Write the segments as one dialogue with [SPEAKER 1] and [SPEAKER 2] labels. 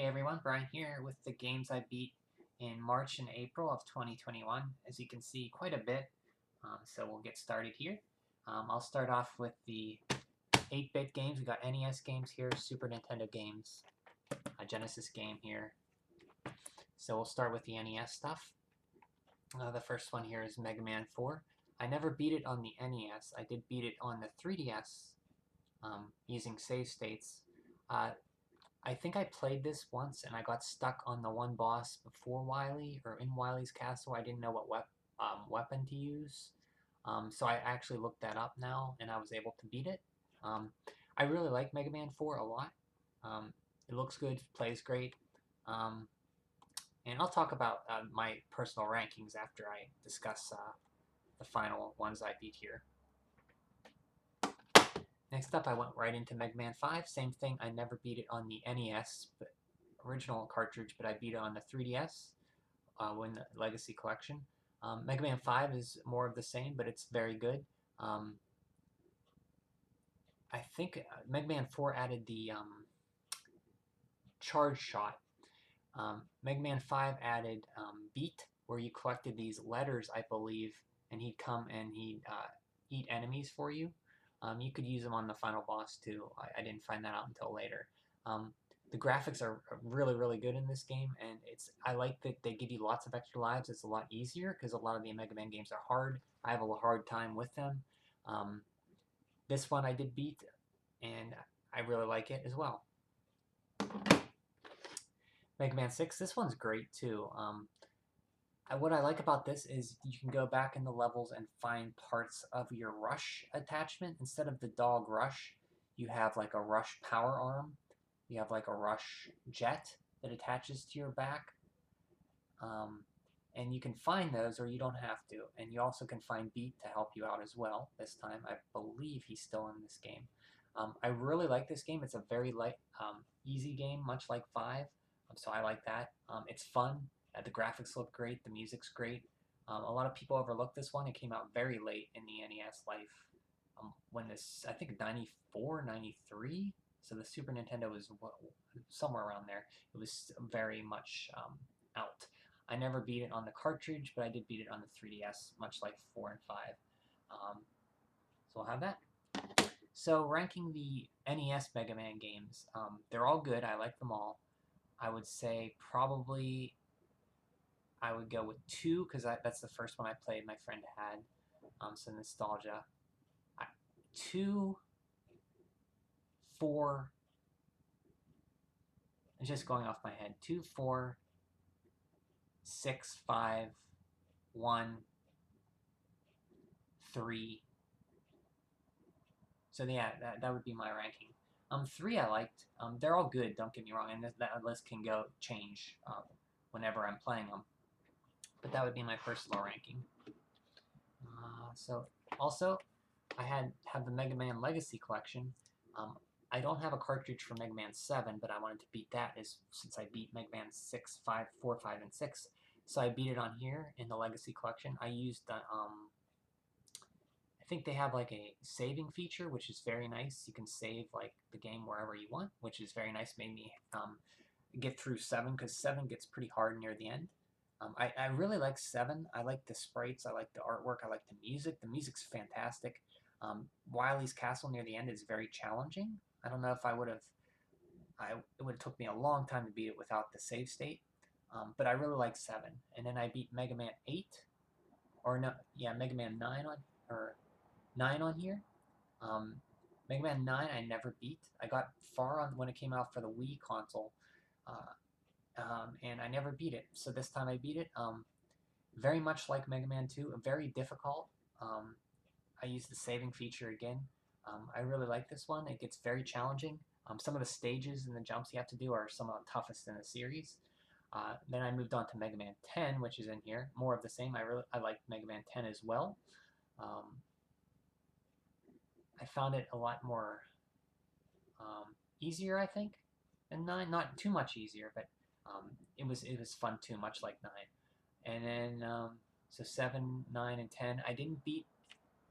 [SPEAKER 1] Hey everyone, Brian here with the games I beat in March and April of 2021. As you can see, quite a bit, so we'll get started here. I'll start off with the 8-bit games. We got NES games here, Super Nintendo games, a Genesis game here. So we'll start with the NES stuff. The first one here is Mega Man 4. I never beat it on the NES. I did beat it on the 3DS using save states. I think I played this once and I got stuck on the one boss before Wily, or in Wily's castle. I didn't know what weapon to use. So I actually looked that up now and I was able to beat it. I really like Mega Man 4 a lot. It looks good, plays great. And I'll talk about my personal rankings after I discuss the final ones I beat here. Next up, I went right into Mega Man 5. Same thing, I never beat it on the NES, but original cartridge, but I beat it on the 3DS when the Legacy Collection. Mega Man 5 is more of the same, but it's very good. I think Mega Man 4 added the charge shot. Mega Man 5 added Beat, where you collected these letters, I believe, and he'd come and he'd eat enemies for you. You could use them on the final boss too. I didn't find that out until later. The graphics are really, really good in this game, and I like that they give you lots of extra lives. It's a lot easier because a lot of the Mega Man games are hard. I have a hard time with them. This one I did beat, and I really like it as well. Mega Man 6, this one's great too. What I like about this is you can go back in the levels and find parts of your Rush attachment. Instead of the dog Rush, you have like a Rush power arm. You have like a Rush jet that attaches to your back. And you can find those, or you don't have to. And you also can find Beat to help you out as well. This time, I believe he's still in this game. I really like this game. It's a very light, easy game, much like 5. So I like that. It's fun. The graphics look great. The music's great. A lot of people overlook this one. It came out very late in the NES life. When this, I think 94, 93. So the Super Nintendo was somewhere around there. It was very much out. I never beat it on the cartridge, but I did beat it on the 3DS, much like 4 and 5. So I'll have that. So ranking the NES Mega Man games, they're all good. I like them all. I would say probably I would go with 2 because that's the first one I played my friend had. So nostalgia. 2, 4. I'm just going off my head. 2, 4, 6, 5, 1, 3. So yeah, that would be my ranking. 3 I liked. They're all good. Don't get me wrong, and that list can change whenever I'm playing them. But that would be my personal ranking. So also, I have the Mega Man Legacy Collection. I don't have a cartridge for Mega Man 7, but I wanted to beat that since I beat Mega Man 6, 5, 4, 5, and 6. So I beat it on here in the Legacy Collection. I used the, I think they have like a saving feature, which is very nice. You can save like the game wherever you want, which is very nice. Made me get through 7, because 7 gets pretty hard near the end. I really like 7. I like the sprites. I like the artwork. I like the music. The music's fantastic. Wily's castle near the end is very challenging. I don't know if I would have... it would have took me a long time to beat it without the save state. But I really like 7. And then I beat Mega Man 8. Or no, yeah, Mega Man 9 on here. Mega Man 9 I never beat. I got far on when it came out for the Wii console. And I never beat it. So this time I beat it. Very much like Mega Man 2, very difficult. I used the saving feature again. I really like this one. It gets very challenging. Some of the stages and the jumps you have to do are some of the toughest in the series. Then I moved on to Mega Man 10, which is in here. More of the same. I like Mega Man 10 as well. I found it a lot more easier, I think, than 9. Not too much easier, but it was fun too, much like 9. And then so 7, 9, and 10. I didn't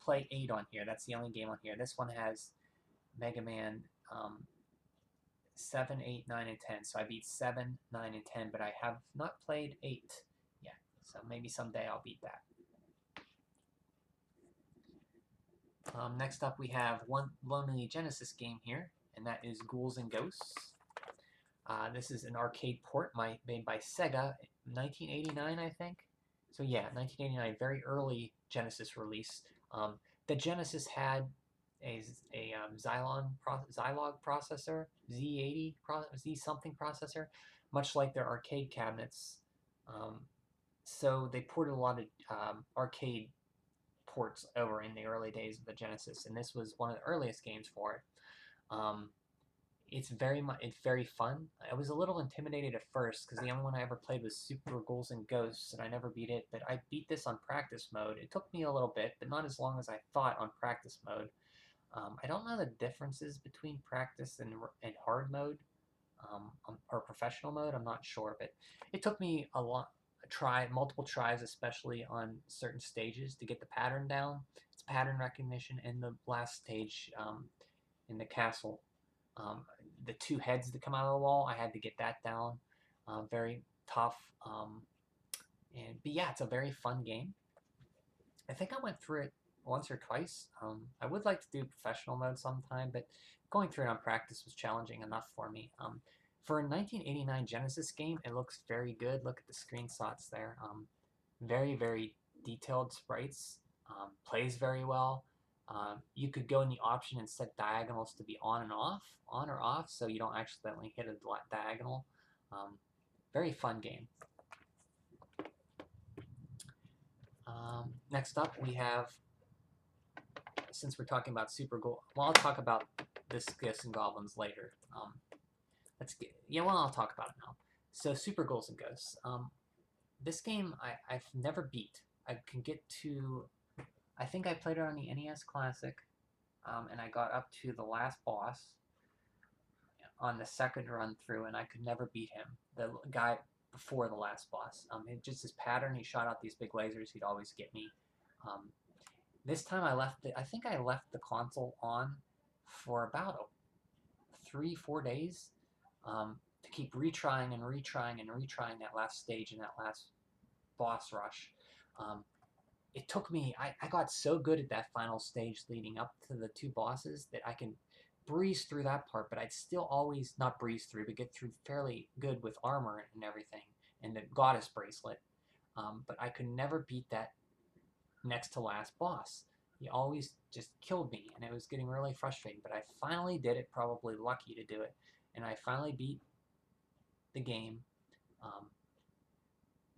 [SPEAKER 1] play 8 on here. That's the only game on here. This one has Mega Man 7, 8, 9, and 10. So I beat 7, 9, and 10, but I have not played 8 yet. So maybe someday I'll beat that. Next up, we have one Lonely Genesis game here, and that is Ghouls and Ghosts. This is an arcade port made by Sega, 1989, I think. So yeah, 1989, very early Genesis release. The Genesis had a Zilog processor, Z80, Z something processor, much like their arcade cabinets. So they ported a lot of arcade ports over in the early days of the Genesis, and this was one of the earliest games for it. It's very fun. I was a little intimidated at first because the only one I ever played was Super Ghouls and Ghosts, and I never beat it. But I beat this on practice mode. It took me a little bit, but not as long as I thought on practice mode. I don't know the differences between practice and hard mode, or professional mode. I'm not sure, but it took me multiple tries, especially on certain stages, to get the pattern down. It's pattern recognition in the last stage, in the castle. The two heads that come out of the wall, I had to get that down. Very tough. But yeah, it's a very fun game. I think I went through it once or twice. I would like to do professional mode sometime, but going through it on practice was challenging enough for me. For a 1989 Genesis game, it looks very good. Look at the screenshots there. Very, very detailed sprites. Plays very well. You could go in the option and set diagonals to be on or off, so you don't accidentally hit a diagonal. Very fun game. Next up, we have, since we're talking about I'll talk about this Ghosts and Goblins later. I'll talk about it now. So Super Ghouls and Ghosts. This game I've never beat. I can get to, I think I played it on the NES Classic, and I got up to the last boss on the second run through, and I could never beat him. The guy before the last boss. Just his pattern, he shot out these big lasers, he'd always get me. This time I think I left the console on for about 3-4 days, to keep retrying and retrying and retrying that last stage and that last boss rush. It took me, I got so good at that final stage leading up to the two bosses that I can breeze through that part, but I'd still always, not breeze through, but get through fairly good with armor and everything, and the goddess bracelet. But I could never beat that next to last boss. He always just killed me, and it was getting really frustrating, but I finally did it, probably lucky to do it, and I finally beat the game.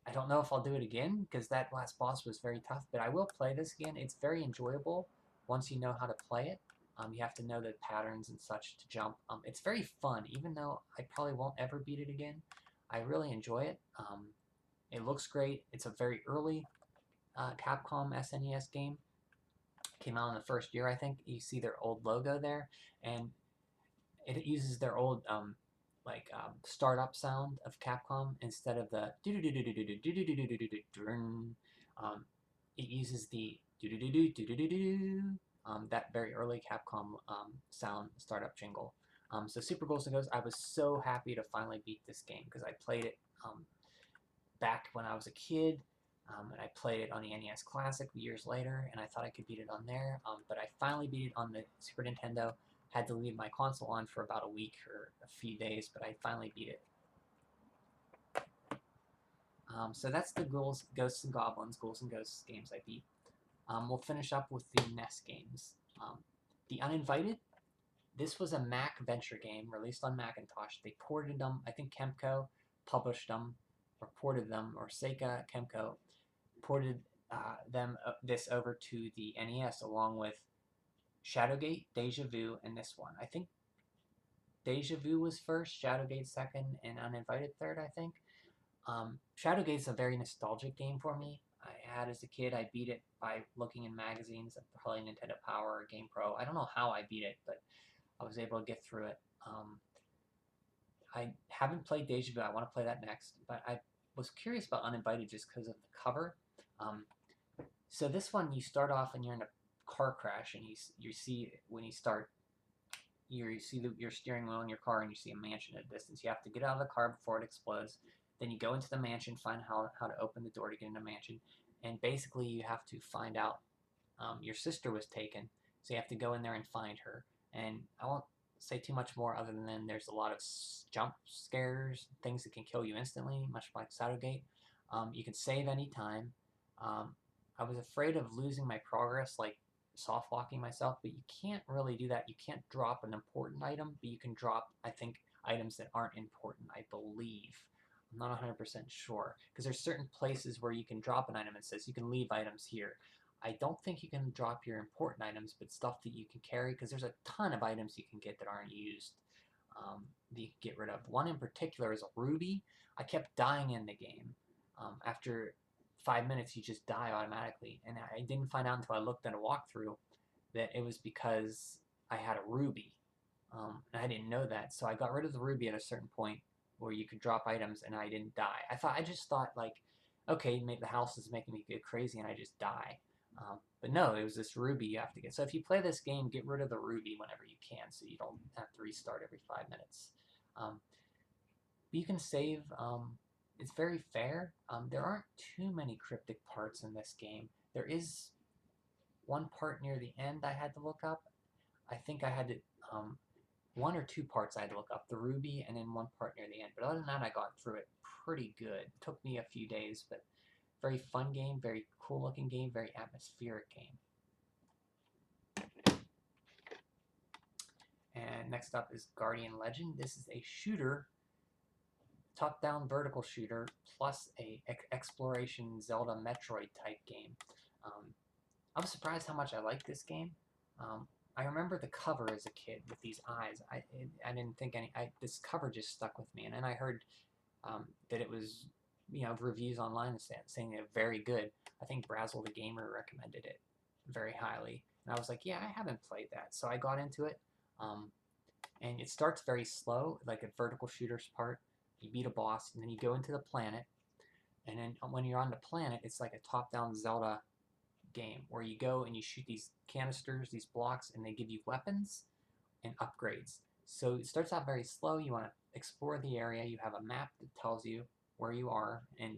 [SPEAKER 1] I don't know if I'll do it again, because that last boss was very tough, but I will play this again. It's very enjoyable once you know how to play it. You have to know the patterns and such to jump. It's very fun, even though I probably won't ever beat it again. I really enjoy it. It looks great. It's a very early Capcom SNES game. Came out in the first year, I think. You see their old logo there, and it uses their old startup sound of Capcom instead of the it uses the that very early Capcom sound startup jingle. So Super Ghouls and Ghosts, I was so happy to finally beat this game because I played it back when I was a kid, and I played it on the NES Classic years later, and I thought I could beat it on there, but I finally beat it on the Super Nintendo. Had to leave my console on for about a week or a few days, but I finally beat it. So that's the Ghosts and Goblins, Ghouls and Ghosts games I beat. We'll finish up with the NES games. The Uninvited, this was a Mac Venture game released on Macintosh. They ported them, I think Kemco published them, or ported them, or Seika Kemco ported this over to the NES along with Shadowgate, Deja Vu, and this one. I think Deja Vu was first, Shadowgate second, and Uninvited third, I think. Shadowgate's a very nostalgic game for me. I had as a kid, I beat it by looking in magazines, probably Nintendo Power or Game Pro. I don't know how I beat it, but I was able to get through it. I haven't played Deja Vu. I want to play that next, but I was curious about Uninvited just because of the cover. So this one, you start off and you're in a car crash, and you see when you start, you see your steering wheel in your car and you see a mansion at a distance. You have to get out of the car before it explodes. Then you go into the mansion, find how to open the door to get in the mansion, and basically you have to find out your sister was taken, so you have to go in there and find her. And I won't say too much more other than there's a lot of jump scares, things that can kill you instantly, much like Shadowgate. You can save any time. I was afraid of losing my progress, like soft locking myself, but you can't really do that. You can't drop an important item, but you can drop, I think, items that aren't important, I believe. I'm not 100% sure, because there's certain places where you can drop an item and it says you can leave items here. I don't think you can drop your important items, but stuff that you can carry, because there's a ton of items you can get that aren't used that you can get rid of. One in particular is a ruby. I kept dying in the game. After 5 minutes, you just die automatically, and I didn't find out until I looked at a walkthrough that it was because I had a ruby. And I didn't know that, so I got rid of the ruby at a certain point where you could drop items, and I didn't die. I just thought like, okay, the house is making me get crazy, and I just die. But no, it was this ruby you have to get. So if you play this game, get rid of the ruby whenever you can, so you don't have to restart every 5 minutes. But you can save. It's very fair. There aren't too many cryptic parts in this game. There is one part near the end I had to look up. I think I had to, one or two parts I had to look up, the ruby and then one part near the end. But other than that, I got through it pretty good. It took me a few days, but very fun game, very cool looking game, very atmospheric game. And next up is Guardian Legend. This is a shooter, top-down vertical shooter, plus a exploration Zelda Metroid type game. I was surprised how much I liked this game. I remember the cover as a kid with these eyes. I didn't think this cover just stuck with me, and then I heard that it was, the reviews online saying it very good. I think Brazzle the Gamer recommended it very highly, and I was like, yeah, I haven't played that, so I got into it. And it starts very slow, like a vertical shooter's part. You beat a boss, and then you go into the planet, and then when you're on the planet, it's like a top-down Zelda game where you go and you shoot these canisters, these blocks, and they give you weapons and upgrades. So it starts out very slow. You want to explore the area. You have a map that tells you where you are, and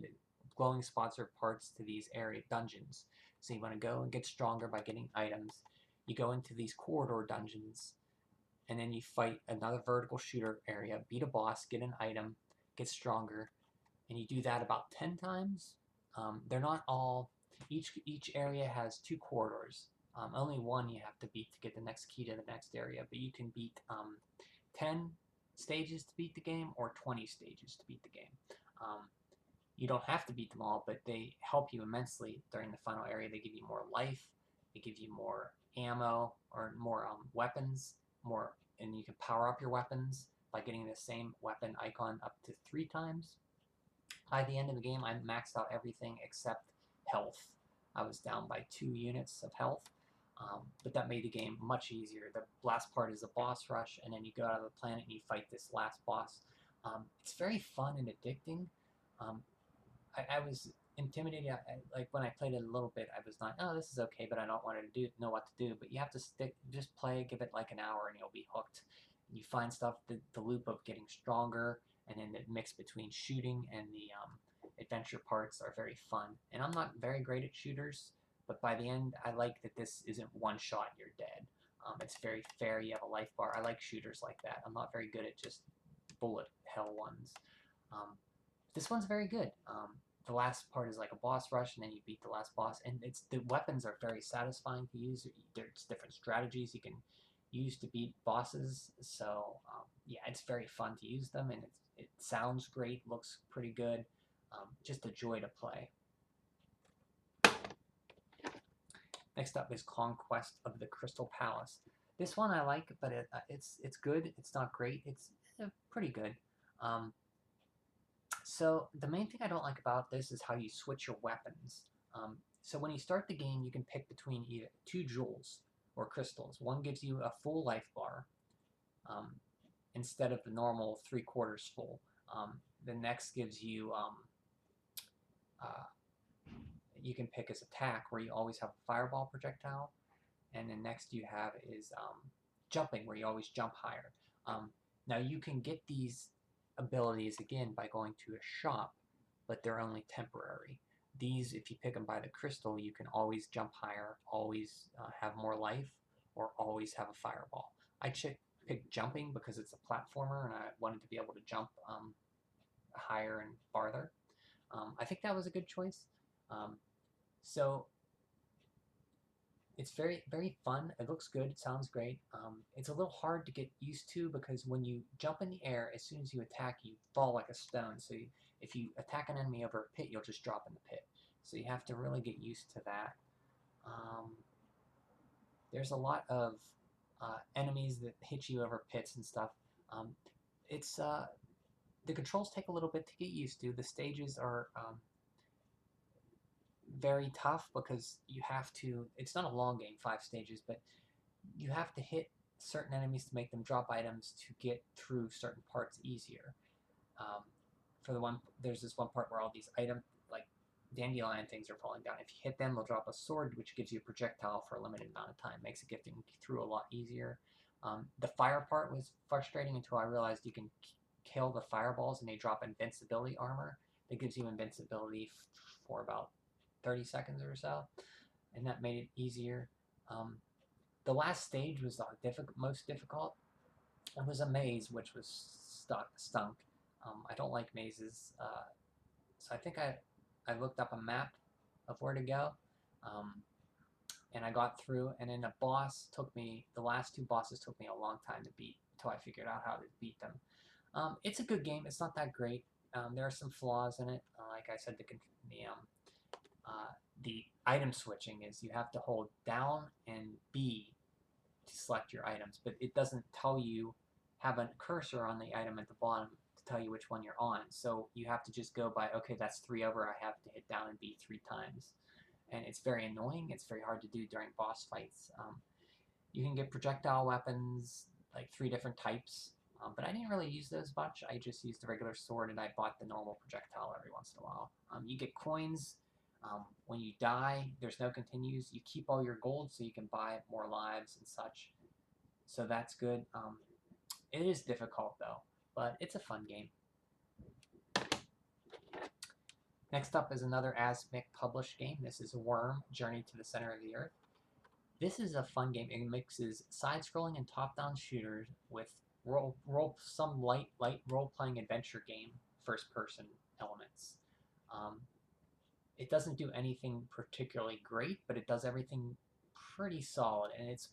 [SPEAKER 1] glowing spots are parts to these area dungeons. So you want to go and get stronger by getting items. You go into these corridor dungeons, and then you fight another vertical shooter area, beat a boss, get an item, get stronger, and you do that about 10 times. They're not all, each area has 2 corridors. Only one you have to beat to get the next key to the next area, but you can beat 10 stages to beat the game or 20 stages to beat the game. You don't have to beat them all, but they help you immensely during the final area. They give you more life, they give you more ammo or more weapons, and you can power up your weapons by getting the same weapon icon up to 3 times. By the end of the game, I maxed out everything except health. I was down by 2 units of health, but that made the game much easier. The last part is the boss rush, and then you go out of the planet and you fight this last boss. It's very fun and addicting. I was intimidated. Like when I played it a little bit, I was like, oh, this is okay, but I don't want to know what to do. But you have to just play, give it like an hour, and you'll be hooked. You find stuff, the loop of getting stronger, and then the mix between shooting and the adventure parts are very fun. And I'm not very great at shooters, but by the end, I like that this isn't one shot, you're dead. It's very fair, you have a life bar. I like shooters like that. I'm not very good at just bullet hell ones. This one's very good. The last part is like a boss rush, and then you beat the last boss, and the weapons are very satisfying to use. There's different strategies you can use to beat bosses, so yeah, it's very fun to use them, and it sounds great, looks pretty good. Just a joy to play. Next up is Conquest of the Crystal Palace. This one I like, but it's good. It's not great. It's pretty good. So the main thing I don't like about this is how you switch your weapons. So when you start the game, you can pick between either 2 jewels or crystals. One gives you a full life bar instead of the normal 3/4 full. The next gives you, you can pick as attack, where you always have a fireball projectile. And the next you have is jumping, where you always jump higher. Now you can get these abilities again by going to a shop, but they're only temporary. These, if you pick them by the crystal, you can always jump higher, always have more life, or always have a fireball. I picked jumping because it's a platformer and I wanted to be able to jump higher and farther. I think that was a good choice. So it's very, very fun. It looks good. It sounds great. It's a little hard to get used to because when you jump in the air, as soon as you attack, you fall like a stone. So if you attack an enemy over a pit, you'll just drop in the pit. So you have to really get used to that. There's a lot of enemies that hit you over pits and stuff. The controls take a little bit to get used to. The stages are very tough because you have to, it's not a long game, 5 stages, but you have to hit certain enemies to make them drop items to get through certain parts easier. There's this one part where all these items, like dandelion things, are falling down. If you hit them, they'll drop a sword, which gives you a projectile for a limited amount of time. Makes it getting through a lot easier. The fire part was frustrating until I realized you can kill the fireballs and they drop invincibility armor that gives you invincibility for about 30 seconds or so, and that made it easier. The last stage was the most difficult. It was a maze, which was stunk. I don't like mazes, so I think I looked up a map of where to go, and I got through, and then the last 2 bosses took me a long time to beat, until I figured out how to beat them. It's a good game. It's not that great. There are some flaws in it. Like I said, the item switching is you have to hold down and B to select your items, but it doesn't tell you, have a cursor on the item at the bottom to tell you which one you're on. So you have to just go by, okay, that's 3 over, I have to hit down and B 3 times. And it's very annoying. It's very hard to do during boss fights. You can get projectile weapons, like 3 different types, but I didn't really use those much. I just used the regular sword and I bought the normal projectile every once in a while. You get coins. When you die, there's no continues. You keep all your gold so you can buy more lives and such. So that's good. It is difficult though, but it's a fun game. Next up is another Asmik published game. This is Worm, Journey to the Center of the Earth. This is a fun game. It mixes side-scrolling and top-down shooters with some light role-playing adventure game first-person elements. It doesn't do anything particularly great, but it does everything pretty solid, and it's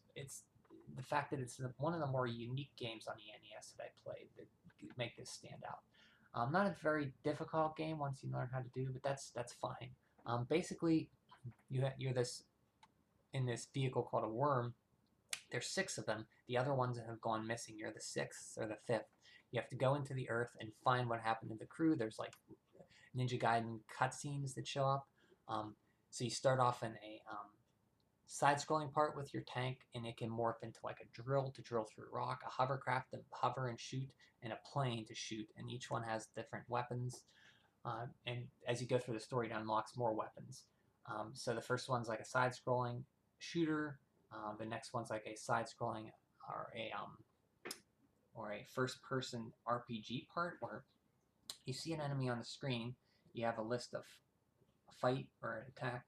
[SPEAKER 1] the fact that it's one of the more unique games on the NES that I played that make this stand out. Not a very difficult game once you learn how to do, but that's fine. Basically, you're in this vehicle called a worm. There's 6 of them. The other ones have gone missing. You're the 6th or the 5th. You have to go into the Earth and find what happened to the crew. There's like Ninja Gaiden cutscenes that show up. So you start off in a side-scrolling part with your tank, and it can morph into like a drill to drill through rock, a hovercraft to hover and shoot, and a plane to shoot. And each one has different weapons. And as you go through the story, it unlocks more weapons. So the first one's like a side-scrolling shooter. The next one's like a side-scrolling or a first-person RPG part where you see an enemy on the screen, you have a list of fight or attack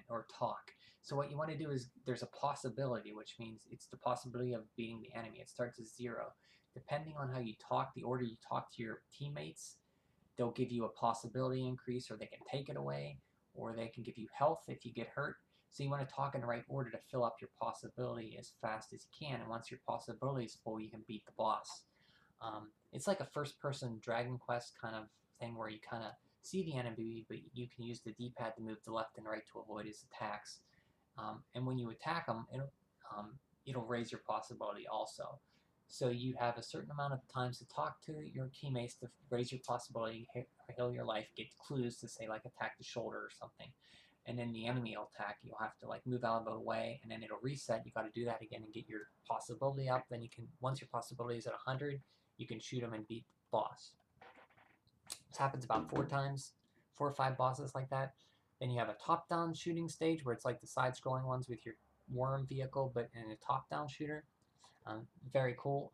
[SPEAKER 1] or talk. So what you want to do is there's a possibility, which means it's the possibility of beating the enemy. It starts as 0. Depending on how you talk, the order you talk to your teammates, they'll give you a possibility increase, or they can take it away, or they can give you health if you get hurt. So you want to talk in the right order to fill up your possibility as fast as you can, and once your possibility is full, you can beat the boss. It's like a first-person Dragon Quest kind of thing where you kind of see the enemy, but you can use the D-pad to move to left and right to avoid his attacks. And when you attack him, it'll raise your possibility also. So you have a certain amount of times to talk to your teammates to raise your possibility, heal your life, get clues to say like attack the shoulder or something. And then the enemy will attack. You'll have to like move out of the way, and then it'll reset. You got to do that again and get your possibility up. Then you can, once your possibility is at 100, you can shoot him and beat the boss. This happens about 4 times, 4 or 5 bosses like that. Then you have a top-down shooting stage where it's like the side-scrolling ones with your worm vehicle, but in a top-down shooter. Very cool.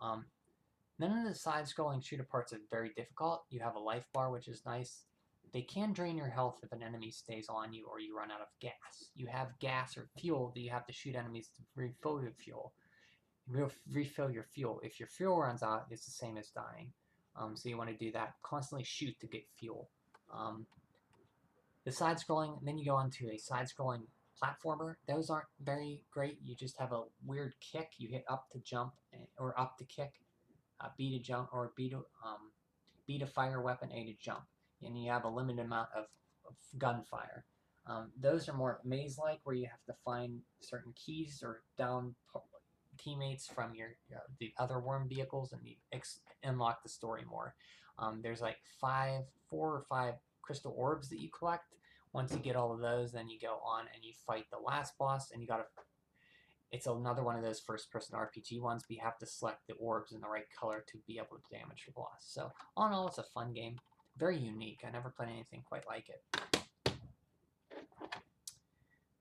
[SPEAKER 1] None of the side-scrolling shooter parts are very difficult. You have a life bar, which is nice. They can drain your health if an enemy stays on you or you run out of gas. You have gas or fuel that you have to shoot enemies to refill your fuel. Refill your fuel. If your fuel runs out, it's the same as dying. So you want to do that. Constantly shoot to get fuel. The side-scrolling, then you go on to a side-scrolling platformer. Those aren't very great. You just have a weird kick. You hit up to jump or up to kick, B to jump, or B to fire weapon, A to jump. And you have a limited amount of gunfire. Those are more maze-like, where you have to find certain keys or down teammates from the other worm vehicles, and you unlock the story more. There's like 4 or 5 crystal orbs that you collect. Once you get all of those, then you go on and you fight the last boss, and you gotta. It's another one of those first-person RPG ones, but you have to select the orbs in the right color to be able to damage the boss. So, all in all, it's a fun game. Very unique. I never played anything quite like it.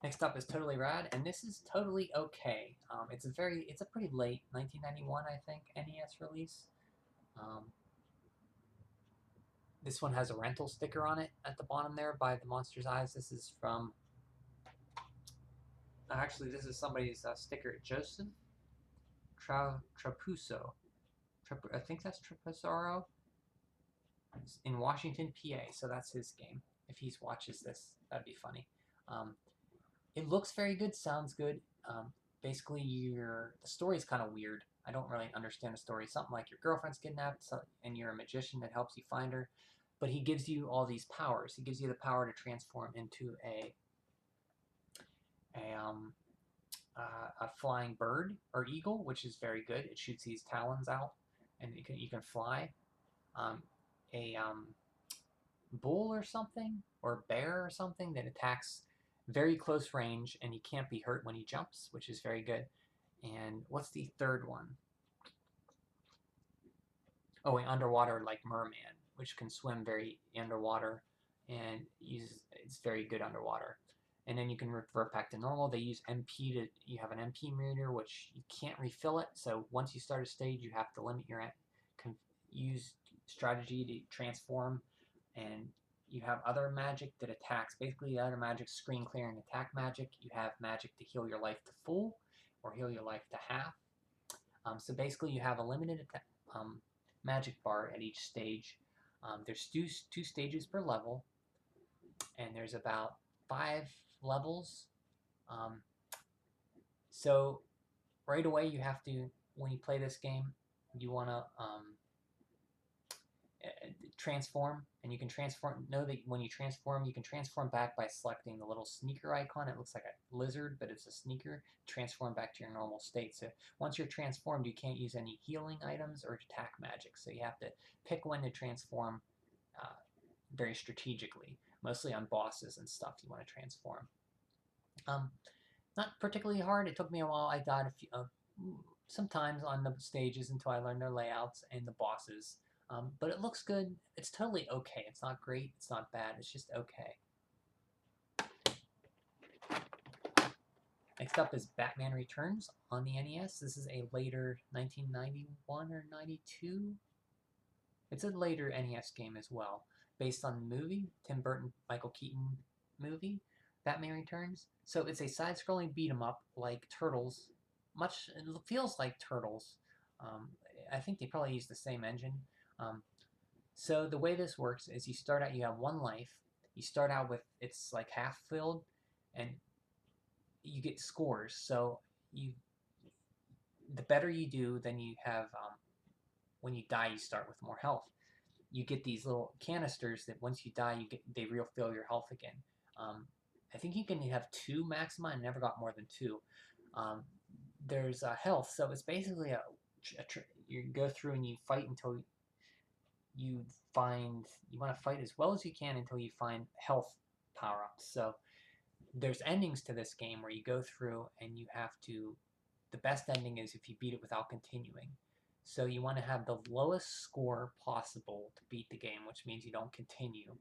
[SPEAKER 1] Next up is Totally Rad, and this is totally okay. It's a pretty late 1991, I think, NES release. This one has a rental sticker on it at the bottom there by the Monster's Eyes. This is from... Actually, this is somebody's sticker. Joseph Trapuso. I think that's Trapusaro. In Washington, PA. So that's his game. If he watches this, that'd be funny. It looks very good. Sounds good. Basically, the story's kind of weird. I don't really understand the story. Something like your girlfriend's kidnapped, and you're a magician that helps you find her. But he gives you all these powers. He gives you the power to transform into a flying bird or eagle, which is very good. It shoots these talons out, and you can fly. Bull or something, or bear or something that attacks very close range, and he can't be hurt when he jumps, which is very good. And what's the third one? Oh, an underwater like merman, which can swim very underwater, and it's very good underwater. And then you can revert back to normal. They use MP to... You have an MP meter, which you can't refill it. So once you start a stage, you have to limit your... use strategy to transform. And you have other magic that attacks. Basically, the other magic, screen clearing attack magic. You have magic to heal your life to full, or heal your life to half. So basically, you have a limited magic bar at each stage. There's two stages per level, and there's about 5 levels. So right away, you have to, when you play this game, you want to transform, and you can transform. Know that when you transform, you can transform back by selecting the little sneaker icon. It looks like a lizard, but it's a sneaker. Transform back to your normal state. So once you're transformed, you can't use any healing items or attack magic. So you have to pick when to transform very strategically, mostly on bosses and stuff you want to transform. Not particularly hard. It took me a while. I died sometimes on the stages until I learned their layouts and the bosses. But it looks good. It's totally okay. It's not great. It's not bad. It's just okay. Next up is Batman Returns on the NES. This is a later 1991 or 92. It's a later NES game as well, based on the movie, Tim Burton, Michael Keaton movie, Batman Returns. So it's a side-scrolling beat-em-up like Turtles. It feels like Turtles. I think they probably use the same engine. So the way this works is you start out, you have 1 life. You start out with, it's like half filled, and you get scores. So the better you do, then you have, when you die, you start with more health. You get these little canisters that once you die, they refill your health again. I think you can have 2 maxima. I never got more than 2. There's health, so it's basically you go through and you fight until you want to fight as well as you can until you find health power-ups. So there's endings to this game where you go through and you have to... The best ending is if you beat it without continuing. So you want to have the lowest score possible to beat the game, which means you don't continue.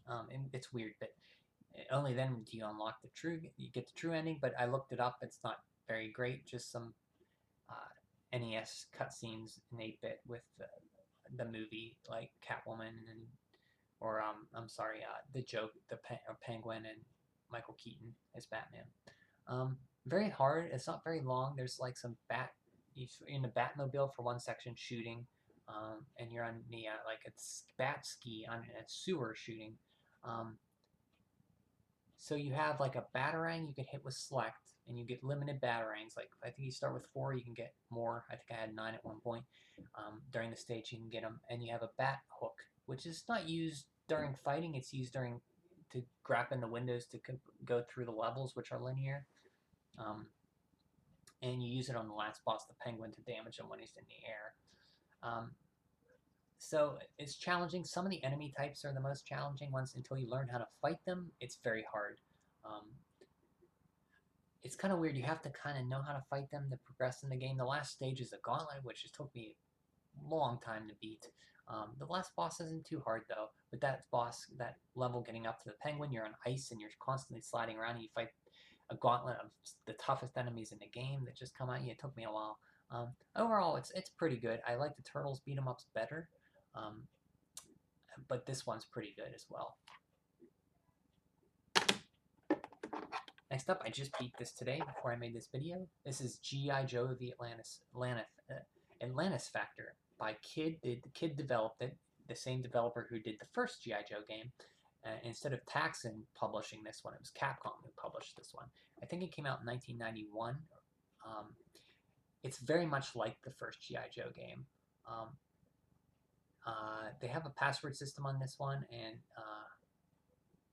[SPEAKER 1] And it's weird, but only then do you unlock you get the true ending. But I looked it up. It's not very great. Just some NES cutscenes in 8-bit with the movie, like Catwoman and or I'm sorry, the Penguin and Michael Keaton as Batman. Very hard. It's not very long. There's like some in the Batmobile for one section shooting, and you're on the like it's bat ski on a sewer shooting. So you have like a Batarang you can hit with select, and you get limited Batarangs. Like I think you start with 4, you can get more. I think I had 9 at one point. During the stage you can get them, and you have a bat hook, which is not used during fighting. It's used to grab in the windows to go through the levels, which are linear. And you use it on the last boss, the Penguin, to damage him when he's in the air. So it's challenging. Some of the enemy types are the most challenging ones. Until you learn how to fight them, it's very hard. It's kind of weird. You have to kind of know how to fight them to progress in the game. The last stage is a gauntlet, which just took me a long time to beat. The last boss isn't too hard, though. But that level getting up to the Penguin, you're on ice and you're constantly sliding around, and you fight a gauntlet of the toughest enemies in the game that just come at you. It took me a while. Overall, it's pretty good. I like the Turtles beat 'em ups better, but this one's pretty good as well. Next up, I just beat this today before I made this video. This is G.I. Joe: The Atlantis Factor by Kid. The Kid developed it, the same developer who did the first G.I. Joe game. Instead of Taxon publishing this one, it was Capcom who published this one. I think it came out in 1991. It's very much like the first G.I. Joe game. They have a password system on this one, and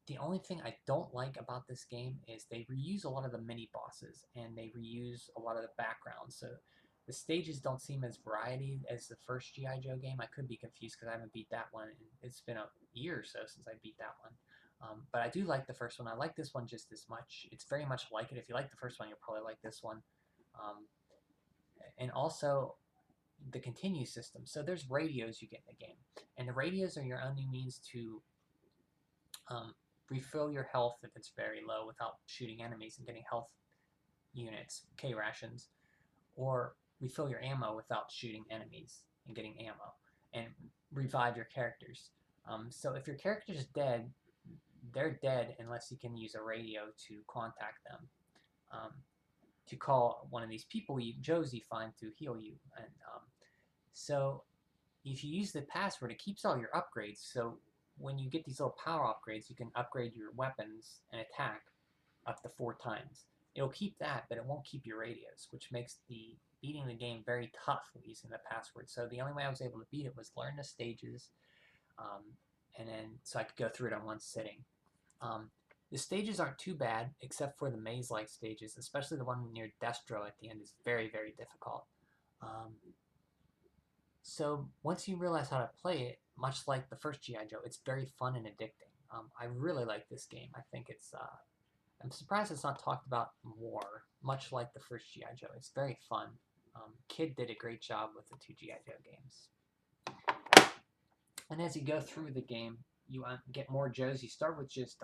[SPEAKER 1] the only thing I don't like about this game is they reuse a lot of the mini-bosses, and they reuse a lot of the backgrounds, so the stages don't seem as variety as the first G.I. Joe game. I could be confused because I haven't beat that one, and it's been a year or so since I beat that one. But I do like the first one. I like this one just as much. It's very much like it. If you like the first one, you'll probably like this one. And also the continue system. So there's radios you get in the game, and the radios are your only means to refill your health if it's very low without shooting enemies and getting health units, K rations, or refill your ammo without shooting enemies and getting ammo, and revive your characters. So if your character's dead, they're dead unless you can use a radio to contact them, to call one of these people, Joes, you find to heal you. And so if you use the password, it keeps all your upgrades. So when you get these little power upgrades, you can upgrade your weapons and attack up to 4 times. It'll keep that, but it won't keep your radios, which makes beating the game very tough using the password. So the only way I was able to beat it was learn the stages, and then so I could go through it on one sitting. The stages aren't too bad, except for the maze-like stages, especially the one near Destro at the end is very, very difficult. So once you realize how to play it, much like the first G.I. Joe, it's very fun and addicting. I really like this game. I think it's... I'm surprised it's not talked about more, much like the first G.I. Joe. It's very fun. Kid did a great job with the 2 G.I. Joe games. And as you go through the game, you get more Joes. You start with just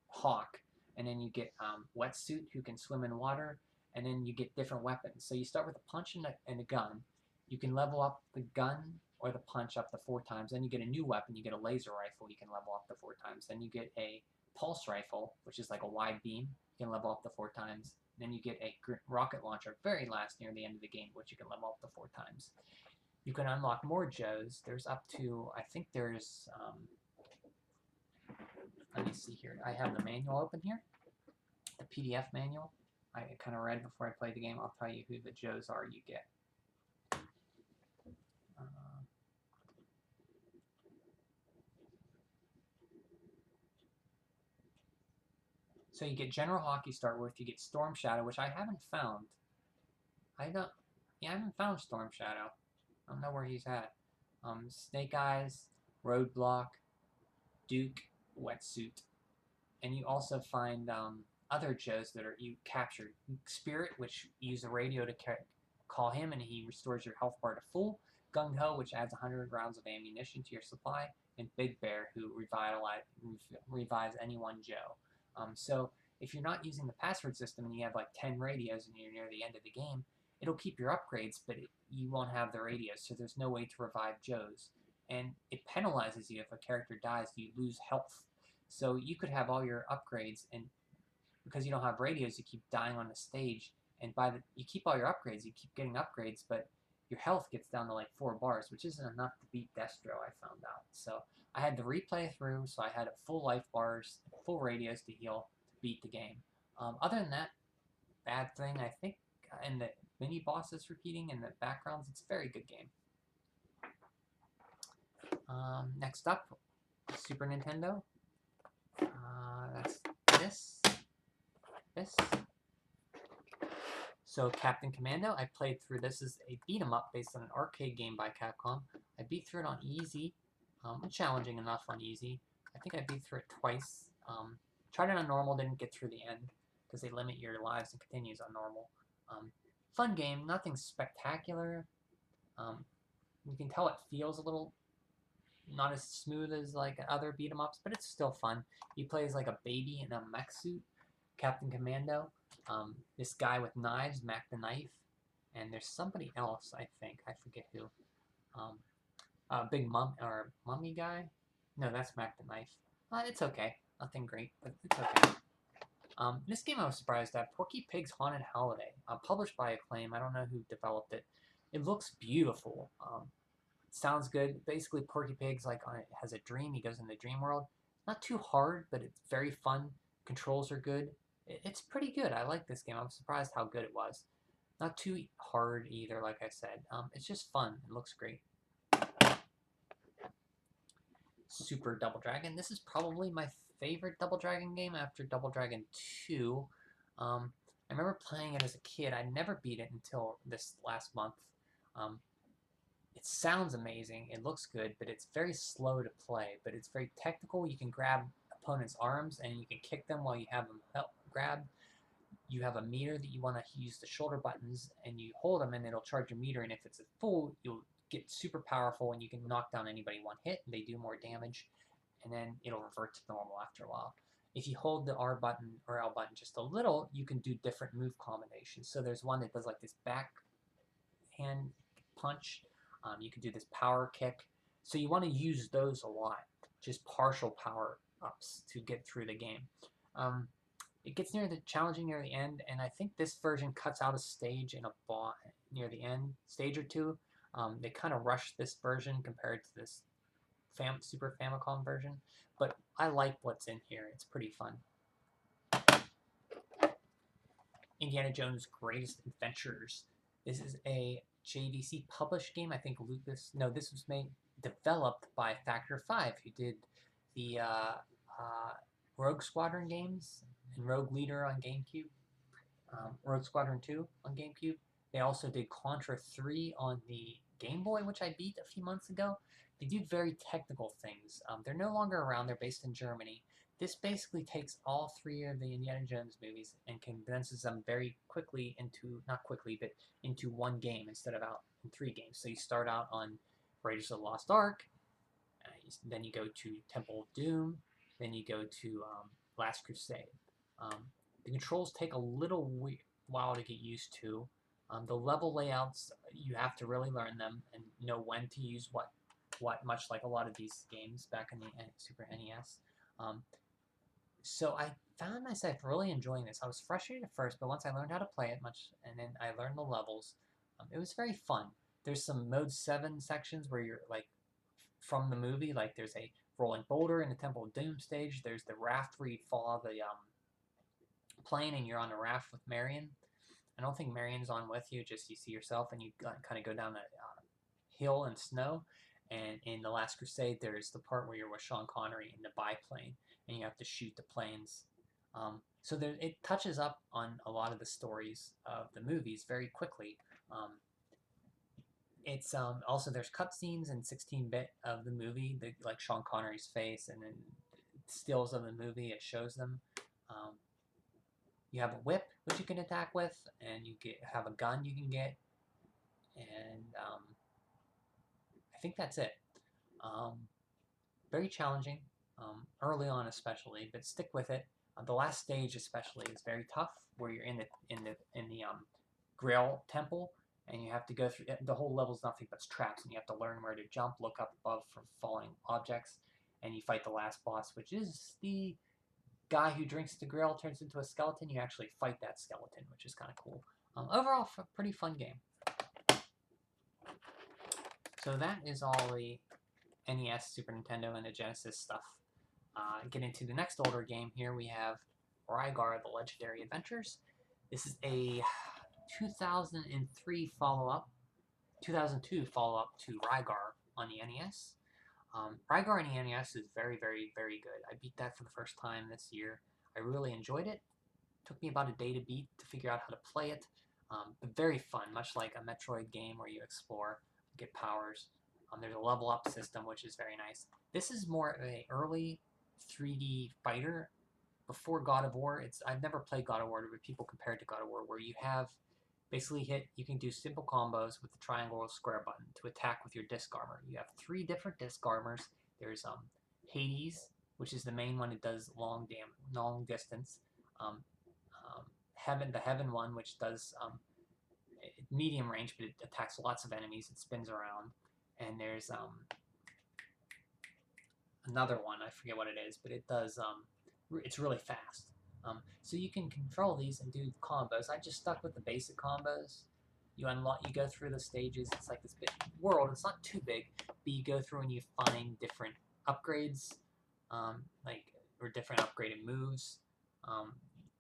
[SPEAKER 1] Hawk, and then you get Wetsuit, who can swim in water, and then you get different weapons. So you start with a punch and a gun. You can level up the gun or the punch up to 4 times. Then you get a new weapon. You get a laser rifle. You can level up to 4 times. Then you get a pulse rifle, which is like a wide beam. You can level up to 4 times. Then you get a rocket launcher, very last near the end of the game, which you can level up to 4 times. You can unlock more Joes. There's up to, I think there's, let me see here. I have the manual open here, the PDF manual. I kind of read before I played the game. I'll tell you who the Joes are you get. So you get General Hawk you start with. You get Storm Shadow, which I haven't found. I haven't found Storm Shadow. I don't know where he's at. Snake Eyes, Roadblock, Duke, Wetsuit. And you also find other Joes that you captured. Spirit, which you use a radio to call him, and he restores your health bar to full. Gung Ho, which adds 100 rounds of ammunition to your supply. And Big Bear, who revives any one Joe. So if you're not using the password system and you have like 10 radios and you're near the end of the game, it'll keep your upgrades, but you won't have the radios, so there's no way to revive Joes. And it penalizes you if a character dies, you lose health. So you could have all your upgrades, and because you don't have radios, you keep dying on the stage. And you keep all your upgrades, you keep getting upgrades, but your health gets down to like 4 bars, which isn't enough to beat Destro, I found out. So I had to replay through, so I had full life bars, full radios to heal to beat the game. Other than that, bad thing, I think, in the mini bosses repeating in the backgrounds, it's a very good game. Next up, Super Nintendo. That's this. So Captain Commando, I played through. This is a beat 'em up based on an arcade game by Capcom. I beat through it on easy, challenging enough on easy. I think I beat through it twice. Tried it on normal, didn't get through the end because they limit your lives and continues on normal. Fun game, nothing spectacular. You can tell it feels a little not as smooth as like other beat 'em ups, but it's still fun. You play as like a baby in a mech suit, Captain Commando. This guy with knives, Mac the Knife, and there's somebody else, I think, I forget who. Big mummy guy. No, that's Mac the Knife. It's okay, nothing great, but it's okay. This game I was surprised at, Porky Pig's Haunted Holiday, published by Acclaim. I don't know who developed it. It looks beautiful. Sounds good. Basically, Porky Pig's like has a dream. He goes in the dream world. Not too hard, but it's very fun. Controls are good. It's pretty good. I like this game. I'm surprised how good it was. Not too hard either, like I said. It's just fun. It looks great. Super Double Dragon. This is probably my favorite Double Dragon game after Double Dragon 2. I remember playing it as a kid. I never beat it until this last month. It sounds amazing, it looks good, but it's very slow to play. But it's very technical. You can grab opponents' arms and you can kick them while you have them grabbed. You have a meter that you want to use the shoulder buttons, and you hold them and it'll charge your meter, and if it's at full, you'll get super powerful and you can knock down anybody one hit and they do more damage, and then it'll revert to normal after a while. If you hold the R button or L button just a little, you can do different move combinations. So there's one that does like this back hand punch. You can do this power kick. So you want to use those a lot, just partial power ups to get through the game. It gets challenging near the end, and I think this version cuts out a stage in a boss near the end, stage or two. They kind of rushed this version compared to this Super Famicom version, but I like what's in here. It's pretty fun. Indiana Jones' Greatest Adventures. This is a JVC published game. I think this was developed by Factor 5, who did the Rogue Squadron games and Rogue Leader on GameCube, Rogue Squadron 2 on GameCube. They also did Contra 3 on the Game Boy, which I beat a few months ago. They do very technical things. They're no longer around. They're based in Germany. This basically takes all 3 of the Indiana Jones movies and condenses them very quickly into one game instead of out in 3 games. So you start out on Raiders of the Lost Ark, then you go to Temple of Doom, then you go to Last Crusade. The controls take a little while to get used to. The level layouts, you have to really learn them and know when to use what, much like a lot of these games back in the Super NES. So I found myself really enjoying this. I was frustrated at first, but once I learned how to play it and then I learned the levels, it was very fun. There's some Mode 7 sections where you're like from the movie, like there's a rolling boulder in the Temple of Doom stage. There's the raft where you fall out of the plane and you're on the raft with Marion. I don't think Marion's on with you, just you see yourself and you kind of go down a hill in snow. And in The Last Crusade, there's the part where you're with Sean Connery in the biplane and you have to shoot the planes. So it touches up on a lot of the stories of the movies very quickly. It's also there's cutscenes in 16-bit of the movie, like Sean Connery's face, and then stills of the movie. It shows them. You have a whip which you can attack with, and you have a gun you can get, and I think that's it. Very challenging, early on especially, but stick with it. The last stage especially is very tough, where you're in the Grail Temple, and you have to go through the whole level's nothing but traps, and you have to learn where to jump, look up above for falling objects, and you fight the last boss, which is the guy who drinks the Grail, turns into a skeleton. You actually fight that skeleton, which is kind of cool. Overall, a pretty fun game. So that is all the NES, Super Nintendo, and the Genesis stuff. Get into the next older game here. We have Rygar: The Legendary Adventures. This is a 2003 follow-up, 2002 follow-up to Rygar on the NES. Rygar on the NES is very, very, very good. I beat that for the first time this year. I really enjoyed it. Took me about a day to beat to figure out how to play it. But very fun, much like a Metroid game where you explore, get powers. There's a level up system, which is very nice. This is more of an early 3D fighter before God of War. I've never played God of War, but people compare it to God of War, where you have basically you can do simple combos with the triangle or square button to attack with your disc armor. You have 3 different disc armors. There's Hades, which is the main one. It does long distance. The Heaven one, which does medium range, but it attacks lots of enemies. It spins around. And there's another one, I forget what it is, but it does, it's really fast. So you can control these and do combos. I just stuck with the basic combos. You go through the stages. It's like this big world. It's not too big, but you go through and you find different upgrades, or different upgraded moves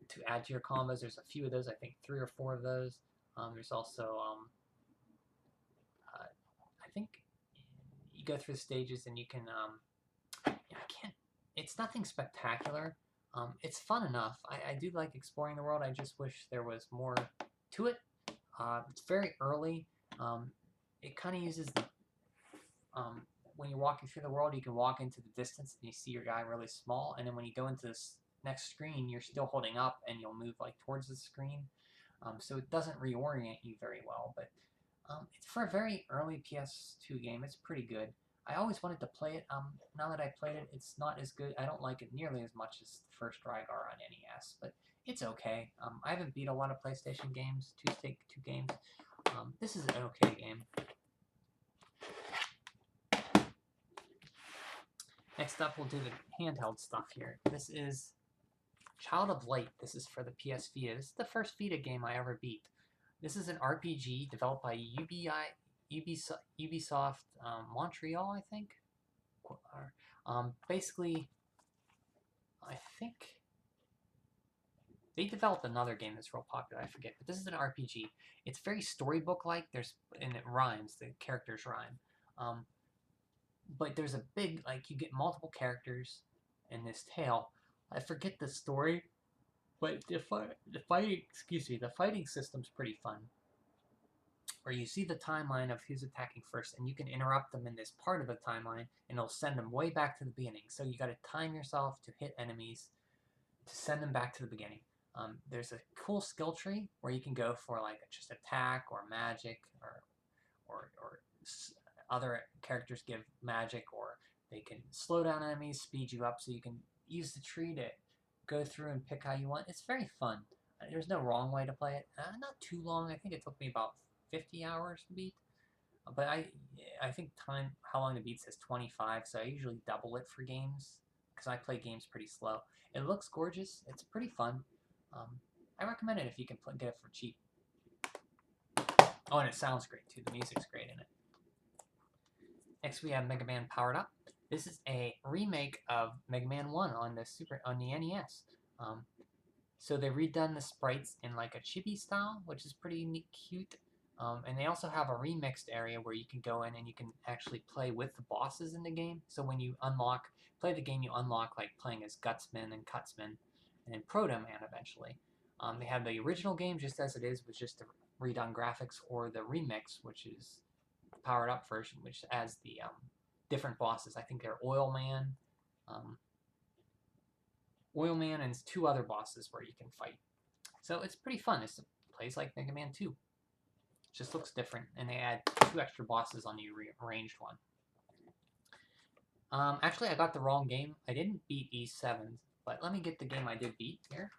[SPEAKER 1] to add to your combos. There's a few of those, I think 3 or 4 of those. There's also, I think you go through the stages and you can, it's nothing spectacular. It's fun enough. I do like exploring the world. I just wish there was more to it. It's very early. It kind of uses the, when you're walking through the world, you can walk into the distance and you see your guy really small, and then when you go into this next screen, you're still holding up and you'll move like towards the screen. So it doesn't reorient you very well, but it's for a very early PS2 game. It's pretty good. I always wanted to play it. Now that I played it, it's not as good. I don't like it nearly as much as the first Rygar on NES, but it's okay. I haven't beat a lot of PlayStation games, two games. This is an okay game. Next up, we'll do the handheld stuff here. This is Child of Light. This is for the PS Vita. This is the first Vita game I ever beat. This is an RPG developed by Ubisoft Montreal, I think. Basically, I think they developed another game that's real popular. I forget, but this is an RPG. It's very storybook-like. And it rhymes. The characters rhyme. But there's a big, you get multiple characters in this tale. I forget the story, but the fighting system's pretty fun. Where you see the timeline of who's attacking first, and you can interrupt them in this part of the timeline, and it'll send them way back to the beginning. So you got to time yourself to hit enemies to send them back to the beginning. There's a cool skill tree where you can go for just attack or magic, or other characters give magic, or they can slow down enemies, speed you up, so you can use the tree to go through and pick how you want. It's very fun. There's no wrong way to play it. Not too long. I think it took me about 50 hours to beat. But I think how long to beat says 25, so I usually double it for games, because I play games pretty slow. It looks gorgeous. It's pretty fun. I recommend it if you can get it for cheap. Oh, and it sounds great too. The music's great in it. Next we have Mega Man Powered Up. This is a remake of Mega Man 1 on the NES. So they've redone the sprites in a chibi style, which is pretty neat, cute. And they also have a remixed area where you can go in and you can actually play with the bosses in the game. So when you play the game, you unlock playing as Gutsman and Cutsman, and then Proto Man eventually. They have the original game just as it is, with just the redone graphics, or the remix, which is the Powered Up version, which adds the different bosses. I think they're Oil Man and 2 other bosses where you can fight. So it's pretty fun. It plays like Mega Man 2. Just looks different, and they add 2 extra bosses on the arranged one. Actually, I got the wrong game. I didn't beat E7, but let me get the game I did beat here.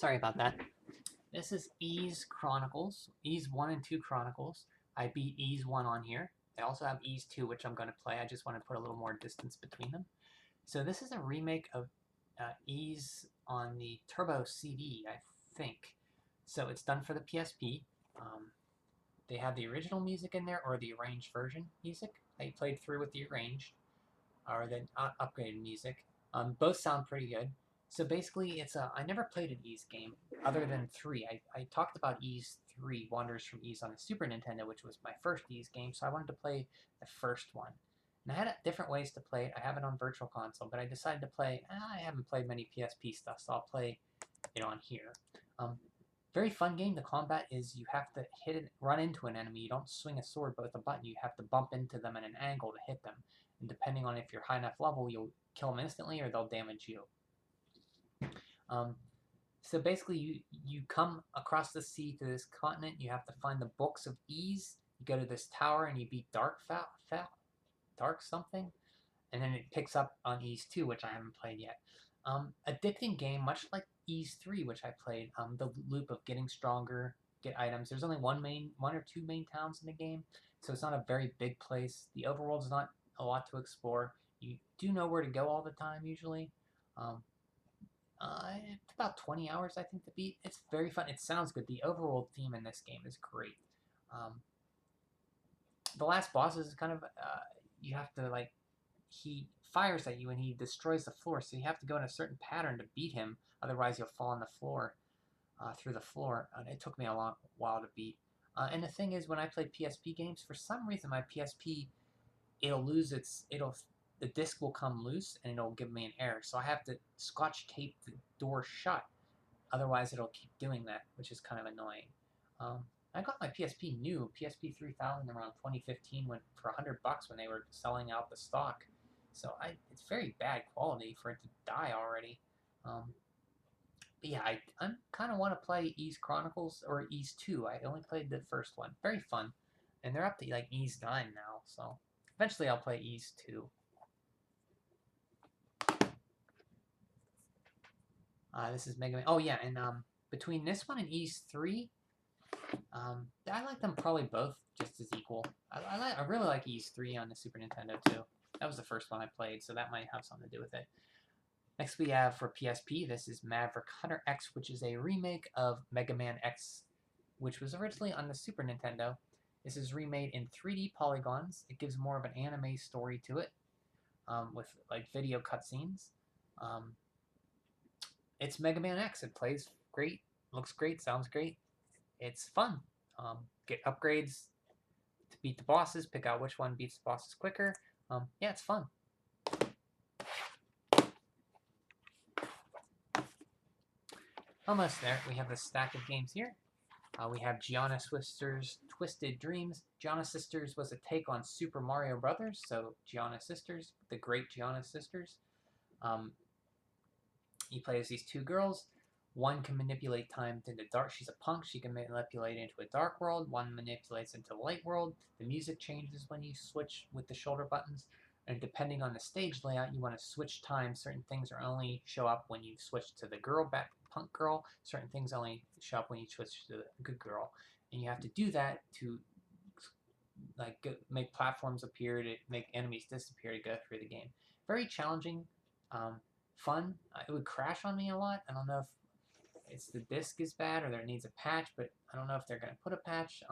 [SPEAKER 1] Sorry about that. This is Ys Chronicles, Ys 1 and 2 Chronicles. I beat Ys 1 on here. I also have Ys 2, which I'm going to play. I just want to put a little more distance between them. So this is a remake of Ys on the Turbo CD, I think. So it's done for the PSP. They have the original music in there or the arranged version music. I played through with the arranged or the upgraded music. Both sound pretty good. So basically, I never played an Ys game other than 3. I talked about Ys 3, Wanderers from Ys on the Super Nintendo, which was my first Ys game, so I wanted to play the first one. And I had different ways to play it. I have it on Virtual Console, but I decided to play, I haven't played many PSP stuff, so I'll play it on here. Very fun game. The combat is you have to run into an enemy. You don't swing a sword, but with a button, you have to bump into them at an angle to hit them. And depending on if you're high enough level, you'll kill them instantly or they'll damage you. So basically, you come across the sea to this continent. You have to find the Books of Ys. You go to this tower and you beat Dark something, and then it picks up on Ys 2, which I haven't played yet. Addicting game, much like Ys 3, which I played. The loop of getting stronger, get items. There's only one or two main towns in the game, so it's not a very big place. The overworld's not a lot to explore. You do know where to go all the time usually. It's about 20 hours, I think, to beat. It's very fun. It sounds good. The overworld theme in this game is great. The last boss is kind of, you have to, like, he fires at you and he destroys the floor, so you have to go in a certain pattern to beat him. Otherwise, you'll fall on the floor, through the floor. And it took me a long while to beat. And the thing is, when I play PSP games, for some reason, my PSP, the disc will come loose and it'll give me an error. So I have to scotch tape the door shut. Otherwise, it'll keep doing that, which is kind of annoying. I got my PSP new, PSP 3000, around 2015 for $100 when they were selling out the stock. So it's very bad quality for it to die already. But yeah, I kind of want to play Ys Chronicles or Ys 2. I only played the first one. Very fun. And they're up to like Ys 9 now, so eventually I'll play Ys 2. This is Mega Man. Oh yeah, and between this one and Ys 3, I like them probably both just as equal. I really like Ys 3 on the Super Nintendo too. That was the first one I played, so that might have something to do with it. Next we have for PSP, this is Maverick Hunter X, which is a remake of Mega Man X, which was originally on the Super Nintendo. This is remade in 3D polygons. It gives more of an anime story to it, with like video cutscenes. It's Mega Man X. It plays great, looks great, sounds great. It's fun. Get upgrades to beat the bosses, pick out which one beats the bosses quicker. Yeah, it's fun. Almost there. We have a stack of games here. We have Giana Sisters Twisted Dreams. Giana Sisters was a take on Super Mario Brothers, so Giana Sisters, the great Giana Sisters. You play as these two girls. One can manipulate time into dark. She's a punk. She can manipulate into a dark world. One manipulates into the light world. The music changes when you switch with the shoulder buttons. And depending on the stage layout, you want to switch time. Certain things are only show up when you switch to the punk girl. Certain things only show up when you switch to the good girl. And you have to do that to make platforms appear, to make enemies disappear, to go through the game. Very challenging, fun. It would crash on me a lot. I don't know if it's the disc is bad or there needs a patch, but I don't know if they're going to put a patch.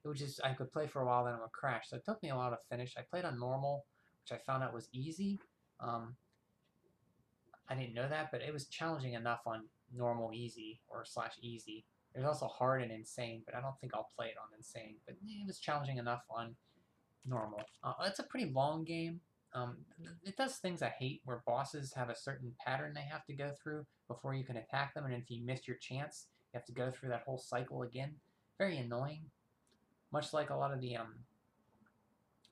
[SPEAKER 1] It was just, I could play for a while, then it would crash. So it took me a while to finish. I played on normal, which I found out was easy. I didn't know that, but it was challenging enough on normal easy or /easy. There's also hard and insane, but I don't think I'll play it on insane. But it was challenging enough on normal. It's a pretty long game. It does things I hate, where bosses have a certain pattern they have to go through before you can attack them, and if you miss your chance, you have to go through that whole cycle again. Very annoying. Much like a lot of the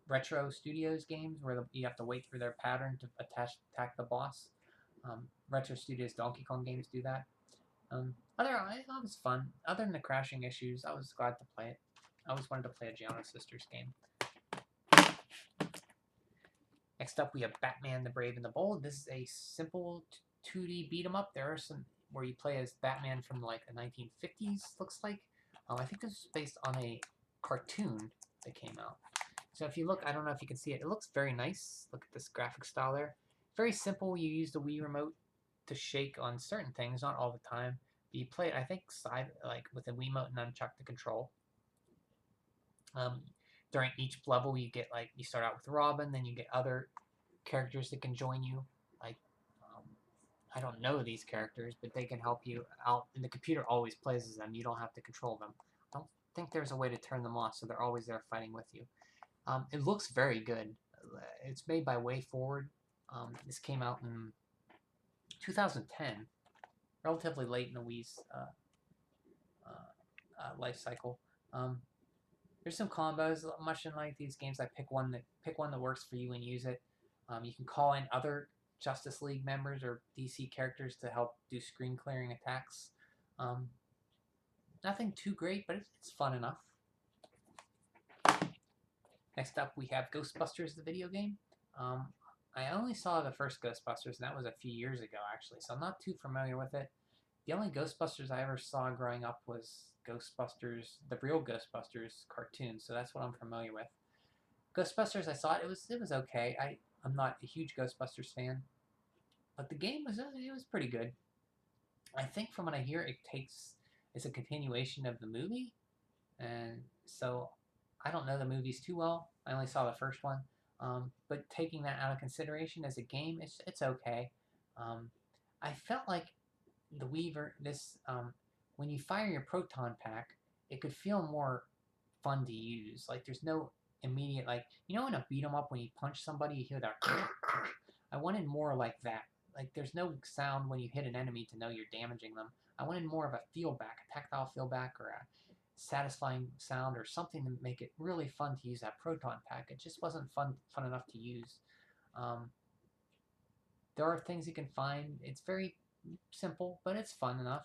[SPEAKER 1] Retro Studios games, where you have to wait for their pattern to attack the boss. Retro Studios Donkey Kong games do that. It was fun. Other than the crashing issues, I was glad to play it. I always wanted to play a Giana Sisters game. Next up, we have Batman the Brave and the Bold. This is a simple 2D beat 'em up. There are some where you play as Batman from like the 1950s, looks like. I think this is based on a cartoon that came out. So if you look, I don't know if you can see it, it looks very nice. Look at this graphic style there. Very simple. You use the Wii remote to shake on certain things, not all the time. But you play it, I think, side like with the Wiimote and nunchuck to control. During each level, you get like you start out with Robin, then you get other characters that can join you. Like I don't know these characters, but they can help you out. And the computer always plays as them. You don't have to control them. I don't think there's a way to turn them off, so they're always there fighting with you. It looks very good. It's made by WayForward. This came out in 2010, relatively late in the Wii's life cycle. There's some combos, much in like these games. I pick one that works for you and use it. You can call in other Justice League members or DC characters to help do screen clearing attacks. Nothing too great, but it's fun enough. Next up, we have Ghostbusters, the video game. I only saw the first Ghostbusters, and that was a few years ago, actually, so I'm not too familiar with it. The only Ghostbusters I ever saw growing up was Ghostbusters, the real Ghostbusters cartoon, so that's what I'm familiar with. Ghostbusters, I saw it. It was okay. I'm not a huge Ghostbusters fan, but the game was pretty good. I think from what I hear, it's a continuation of the movie, and so I don't know the movies too well. I only saw the first one, but taking that out of consideration as a game, it's okay. I felt like the Weaver when you fire your proton pack, it could feel more fun to use. Like there's no immediate in a beat 'em up when you punch somebody, you hear that. I wanted more like that. Like there's no sound when you hit an enemy to know you're damaging them. I wanted more of a feedback, a tactile feedback, or a satisfying sound, or something to make it really fun to use that proton pack. It just wasn't fun enough to use. There are things you can find. It's very simple, but it's fun enough.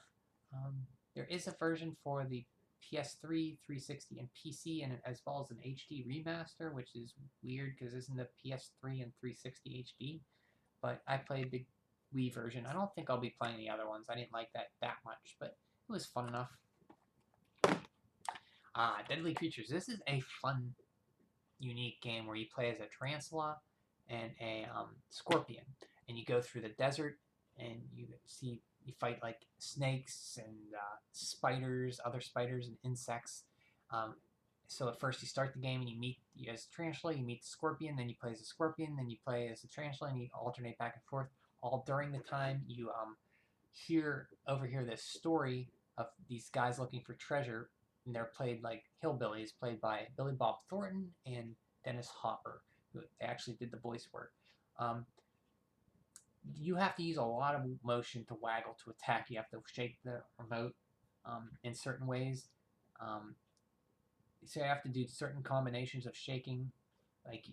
[SPEAKER 1] There is a version for the PS3, 360, and PC, and as well as an HD remaster, which is weird because it's in the PS3 and 360 HD. But I played the Wii version. I don't think I'll be playing the other ones. I didn't like that much, but it was fun enough. Deadly Creatures. This is a fun, unique game where you play as a tarantula and a scorpion, and you go through the desert, and you fight like snakes and spiders, other spiders and insects. So at first you start the game and you meet as a tarantula, you meet the scorpion, then you play as a scorpion, then you play as a tarantula, and you alternate back and forth. All during the time you overhear this story of these guys looking for treasure, and they're played like hillbillies, played by Billy Bob Thornton and Dennis Hopper, who actually did the voice work. You have to use a lot of motion to waggle to attack. You have to shake the remote in certain ways. So you have to do certain combinations of shaking, like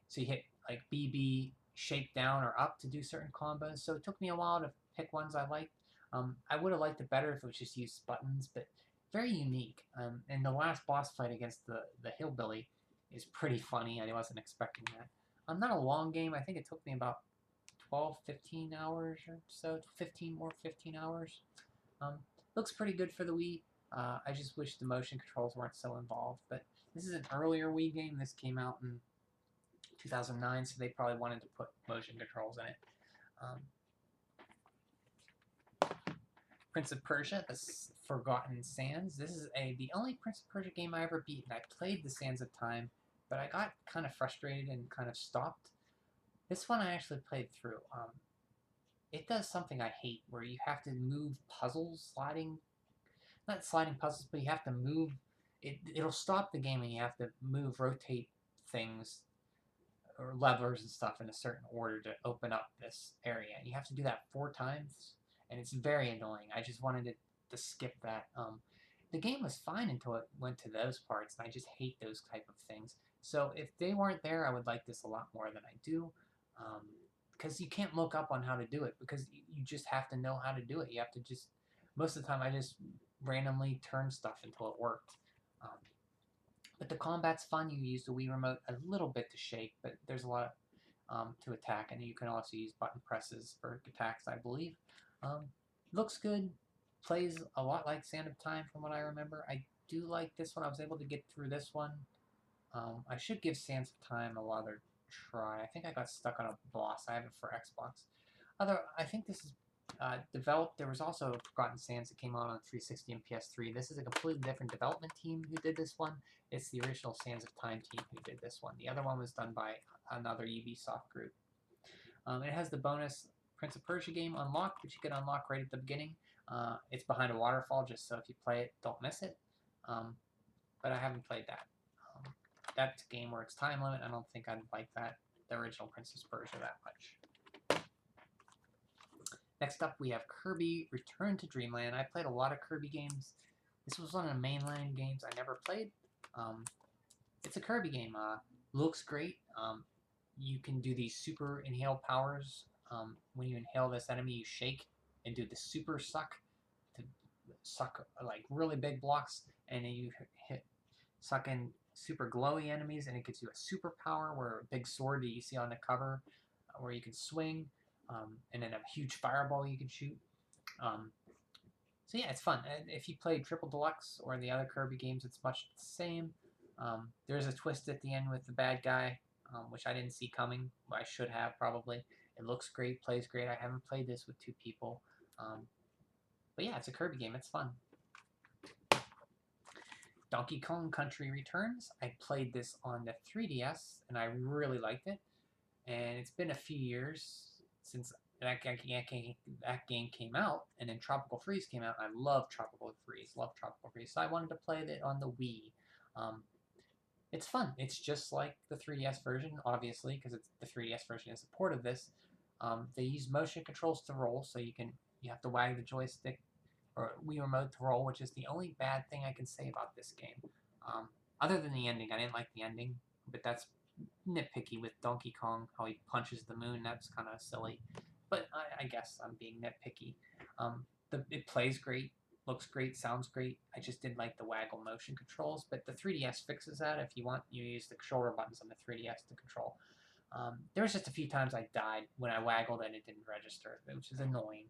[SPEAKER 1] so you hit like BB, shake down or up to do certain combos. So it took me a while to pick ones I liked. I would have liked it better if it was just used buttons, but very unique. And the last boss fight against the hillbilly is pretty funny. I wasn't expecting that. Not a long game. I think it took me about 12, 15 hours or so. 15 hours. Looks pretty good for the Wii. I just wish the motion controls weren't so involved. But this is an earlier Wii game. This came out in 2009, so they probably wanted to put motion controls in it. Prince of Persia, The Forgotten Sands. This is the only Prince of Persia game I ever beat, and I played the Sands of Time, but I got kind of frustrated and kind of stopped. This one I actually played through. It does something I hate, where you have to move puzzles, not sliding puzzles, but you have to move. It'll stop the game, and you have to rotate things, or levers and stuff in a certain order to open up this area. And you have to do that 4 times, and it's very annoying. I just wanted to skip that. The game was fine until it went to those parts, and I just hate those type of things. So if they weren't there, I would like this a lot more than I do. Because you can't look up on how to do it, because you just have to know how to do it. You have to just, most of the time I just randomly turn stuff until it worked. But the combat's fun. You use the Wii remote a little bit to shake, but there's a lot to attack, and you can also use button presses for attacks, I believe. Looks good. Plays a lot like Sand of Time from what I remember. I do like this one. I was able to get through this one. I should give Sands of Time a other try. I think I got stuck on a boss. I have it for Xbox. I think this is developed. There was also Forgotten Sands that came out on 360 and PS3. This is a completely different development team who did this one. It's the original Sands of Time team who did this one. The other one was done by another Ubisoft group. It has the bonus Prince of Persia game unlocked, which you can unlock right at the beginning. It's behind a waterfall, just so if you play it, don't miss it. But I haven't played that. That's a game where it's time limit. I don't think I'd like that, the original Princess Persia, that much. Next up, we have Kirby Return to Dreamland. I played a lot of Kirby games. This was one of the mainline games I never played. It's a Kirby game. Looks great. You can do these super inhale powers. When you inhale this enemy, you shake and do the super suck to suck like really big blocks, and then you suck in super glowy enemies, and it gives you a super power where a big sword that you see on the cover where you can swing, and then a huge fireball you can shoot. So yeah, it's fun. If you play Triple Deluxe or the other Kirby games, it's much the same. There's a twist at the end with the bad guy, which I didn't see coming. I should have, probably. It looks great, plays great. I haven't played this with two people. But yeah, it's a Kirby game. It's fun. Donkey Kong Country Returns. I played this on the 3DS, and I really liked it. And it's been a few years since that game came out, and then Tropical Freeze came out. I love Tropical Freeze. So I wanted to play it on the Wii. It's fun. It's just like the 3DS version, obviously, because the 3DS version is a port of this. They use motion controls to roll, so you have to wag the joystick or Wii Remote to roll, which is the only bad thing I can say about this game. Other than the ending, I didn't like the ending, but that's nitpicky with Donkey Kong, how he punches the moon. That's kind of silly, but I guess I'm being nitpicky. It plays great, looks great, sounds great. I just didn't like the waggle motion controls, but the 3DS fixes that. If you want, you use the shoulder buttons on the 3DS to control. There was just a few times I died when I waggled and it didn't register, which is annoying.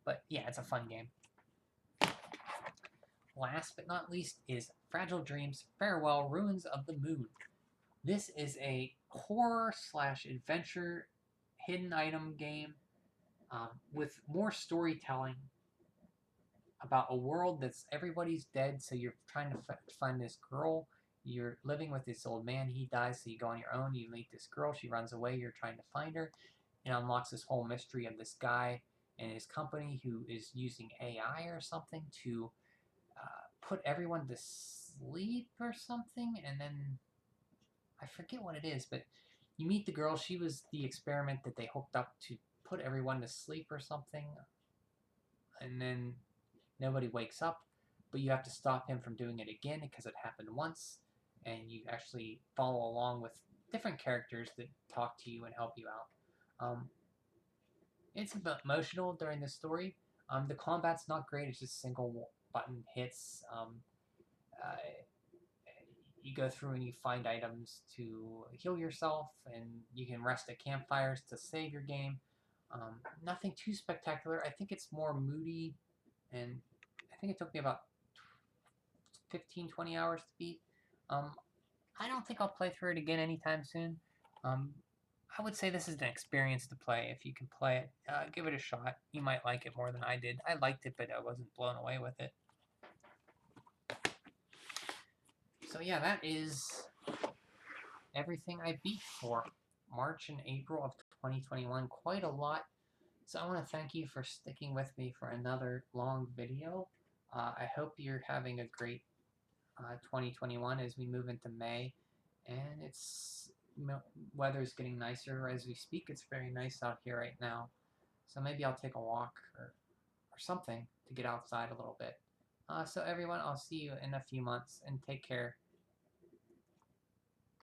[SPEAKER 1] But yeah, it's a fun game. Last but not least is Fragile Dreams Farewell Ruins of the Moon. This is a horror/adventure hidden item game with more storytelling about a world that's everybody's dead, so you're trying to find this girl. You're living with this old man. He dies, so you go on your own. You meet this girl. She runs away. You're trying to find her. It unlocks this whole mystery of this guy and his company who is using AI or something to put everyone to sleep or something, and then I forget what it is, but you meet the girl. She was the experiment that they hooked up to put everyone to sleep or something, and then nobody wakes up, but you have to stop him from doing it again because it happened once, and you actually follow along with different characters that talk to you and help you out. It's a bit emotional during the story. The combat's not great. It's just single button hits. You go through and you find items to heal yourself, and you can rest at campfires to save your game. Nothing too spectacular. I think it's more moody, and I think it took me about 15-20 hours to beat. I don't think I'll play through it again anytime soon. I would say this is an experience to play. If you can play it, give it a shot. You might like it more than I did. I liked it, but I wasn't blown away with it. So yeah, that is everything I beat for March and April of 2021. Quite a lot. So I want to thank you for sticking with me for another long video. I hope you're having a great 2021 as we move into May, and weather's getting nicer as we speak. It's very nice out here right now, so maybe I'll take a walk or something to get outside a little bit. So everyone, I'll see you in a few months, and take care.